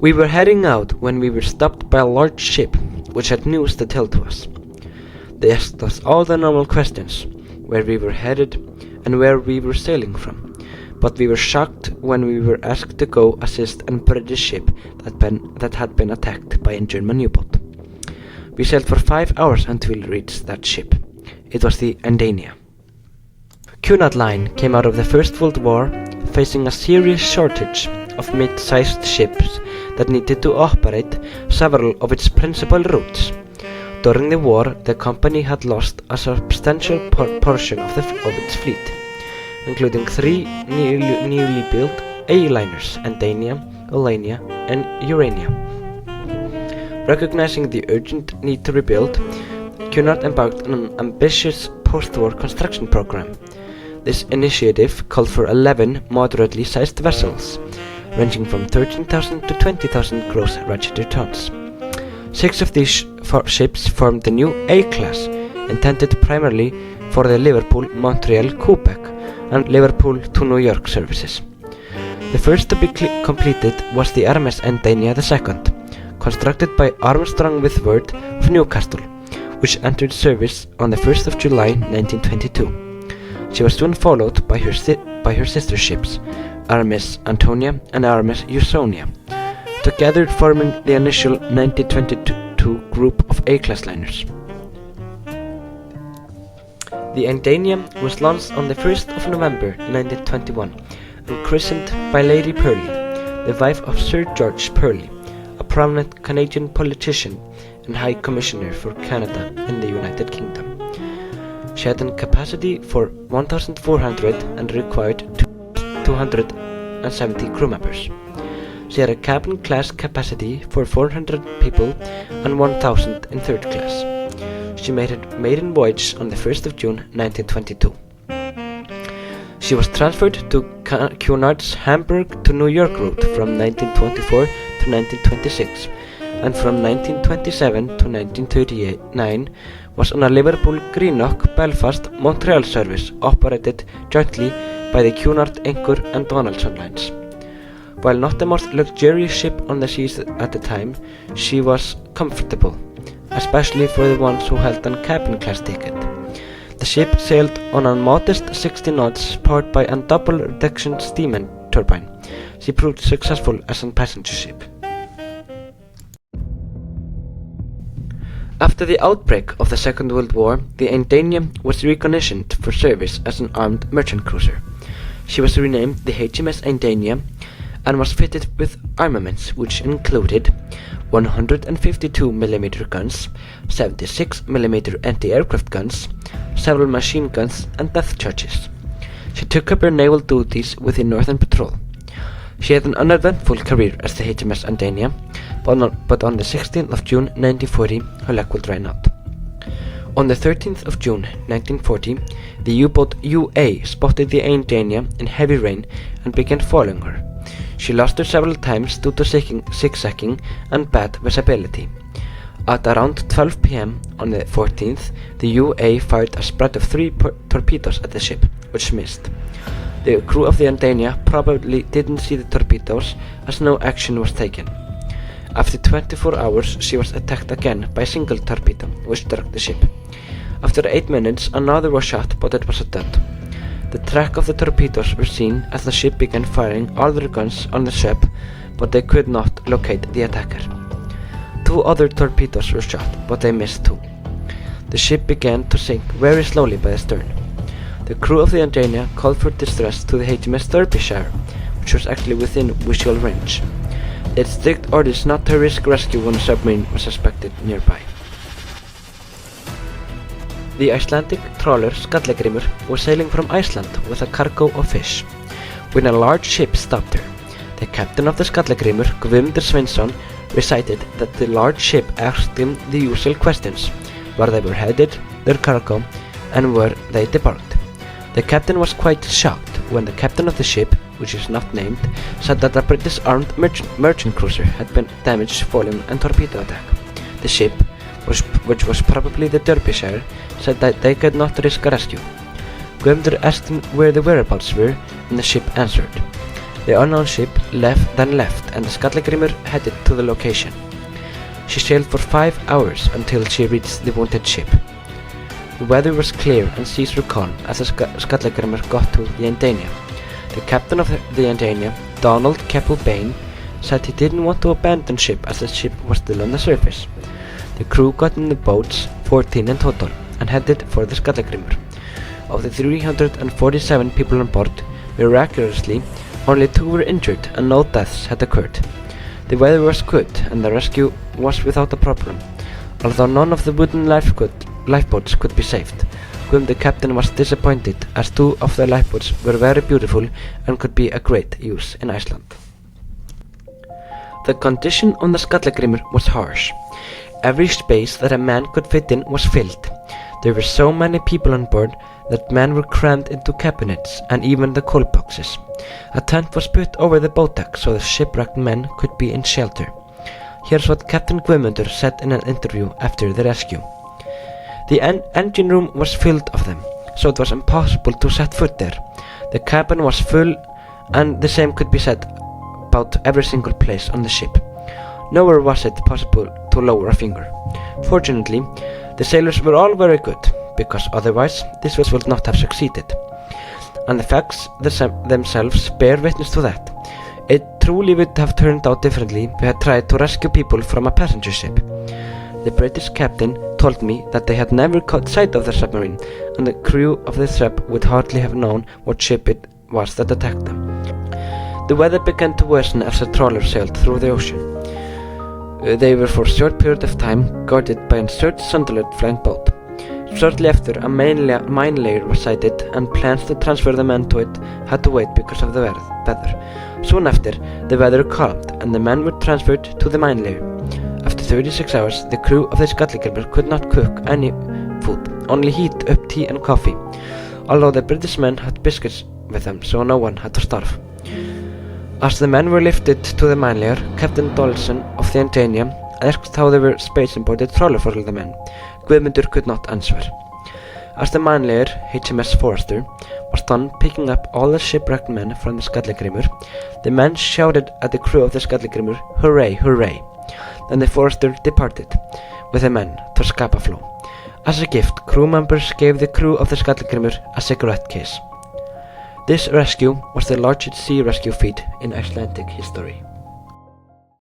We were heading out when we were stopped by a large ship, which had news to tell to us. They asked us all the normal questions, where we were headed and where we were sailing from, but we were shocked when we were asked to go assist a British ship that had been attacked by a German U-boat. We sailed for 5 hours until we reached that ship. It was the Andania. Cunard Line came out of the First World War, facing a serious shortage of mid-sized ships that needed to operate several of its principal routes. During the war, the company had lost a substantial portion of its fleet, including 3 newly built A-liners, Andania, Alamy, and Urania. Recognizing the urgent need to rebuild, Cunard embarked on an ambitious post-war construction program. This initiative called for 11 moderately sized vessels, ranging from 13,000 to 20,000 gross registered tons. 6 of these ships formed the new A-class, intended primarily for the Liverpool, Montreal, Quebec, and Liverpool to New York services. The first to be completed was the RMS Andania II, constructed by Armstrong Whitworth of Newcastle, which entered service on the 1st of July 1922. She was soon followed by her sister ships, RMS Antonia and RMS Usonia, together forming the initial 1922 group of A-class liners. The Andania was launched on the 1st of November 1921 and christened by Lady Purley, the wife of Sir George Purley, a prominent Canadian politician and High Commissioner for Canada in the United Kingdom. She had a capacity for 1,400 and required 270 crew members. She had a cabin class capacity for 400 people and 1,000 in third class. She made her maiden voyage on the 1st of June 1922. She was transferred to Cunard's Hamburg to New York route from 1924 to 1926, and from 1927 to 1939 was on a Liverpool, Greenock, Belfast, Montreal service operated jointly by the Cunard, Anchor and Donaldson lines. While not the most luxurious ship on the seas at the time, she was comfortable, especially for the ones who held a cabin class ticket. The ship sailed on a modest 60 knots powered by a double reduction steam turbine. She proved successful as a passenger ship. After the outbreak of the Second World War, the Andania was recommissioned for service as an armed merchant cruiser. She was renamed the HMS Andania and was fitted with armaments which included 152mm guns, 76mm anti-aircraft guns, several machine guns and depth charges. She took up her naval duties with the Northern Patrol. She had an uneventful career as the HMS Andania, but on the 16th of June 1940 her luck would run out. On the 13th of June 1940, the U-boat UA spotted the Andania in heavy rain and began following her. She lost her several times due to zigzagging and bad visibility. At around 12 p.m. on the 14th, the UA fired a spread of 3 torpedoes at the ship, which missed. The crew of the Andania probably didn't see the torpedoes, as no action was taken. After 24 hours, she was attacked again by a single torpedo, which struck the ship. After 8 minutes, another was shot, but it was a dud. The track of the torpedoes were seen as the ship began firing all their guns on the ship, but they could not locate the attacker. 2 other torpedoes were shot, but they missed too. The ship began to sink very slowly by the stern. The crew of the Andania called for distress to the HMS Derbyshire, which was actually within visual range. They had strict orders not to risk rescue when a submarine was suspected nearby. The Icelandic trawler Skallagrímur was sailing from Iceland with a cargo of fish, when a large ship stopped her. The captain of the Skallagrímur, Guðmundur Sveinsson, recited that the large ship asked him the usual questions: where they were headed, their cargo, and where they debarked. The captain was quite shocked when the captain of the ship, which is not named, said that a British armed merchant cruiser had been damaged following a torpedo attack. The ship, which was probably the Derbyshire, said that they could not risk a rescue. Guðmundur asked him where the whereabouts were, and the ship answered. The unknown ship left, and the Skallagrímur headed to the location. She sailed for 5 hours until she reached the wanted ship. The weather was clear and seas were calm as the Skallagrímur got to the Andania. The captain of the Andania, Donald Keppel Bain, said he didn't want to abandon ship as the ship was still on the surface. The crew got in the boats, 14 in total, and headed for the Skallagrímur. Of the 347 people on board, miraculously, only 2 were injured and no deaths had occurred. The weather was good and the rescue was without a problem, although none of the wooden lifeboats could be saved. The captain was disappointed as 2 of the lifeboats were very beautiful and could be a great use in Iceland. The condition on the Skallagrímur was harsh. Every space that a man could fit in was filled. There were so many people on board that men were crammed into cabinets and even the coal boxes. A tent was put over the boat deck so the shipwrecked men could be in shelter. Here's what Captain Guðmundur said in an interview after the rescue. The engine room was filled of them, so it was impossible to set foot there. The cabin was full, and the same could be said about every single place on the ship. Nowhere was it possible to lower a finger. Fortunately, the sailors were all very good, because otherwise this would not have succeeded. And the facts themselves bear witness to that. It truly would have turned out differently if we had tried to rescue people from a passenger ship. The British captain told me that they had never caught sight of the submarine, and the crew of the ship would hardly have known what ship it was that attacked them. The weather began to worsen as the trawler sailed through the ocean. They were for a short period of time guarded by a third Sunderland flying boat. Shortly after, a mine layer was sighted, and plans to transfer the men to it had to wait because of the weather. Soon after, the weather calmed, and the men were transferred to the mine layer. After 36 hours, the crew of the Skallagrímur could not cook any food, only heat up tea and coffee, although the British men had biscuits with them, so no one had to starve. As the men were lifted to the mine layer, Captain Dawson of the Andania asked how they were spacing aboard the trawler for the men. Guðmundur could not answer. As the mine layer, HMS Forester, was done picking up all the shipwrecked men from the Skallagrímur, the men shouted at the crew of the Skallagrímur, "Hooray, hooray!" Then the Forester departed with the men to Skapafló. As a gift, crew members gave the crew of the Skallagrímur a cigarette case. This rescue was the largest sea rescue feat in Icelandic history.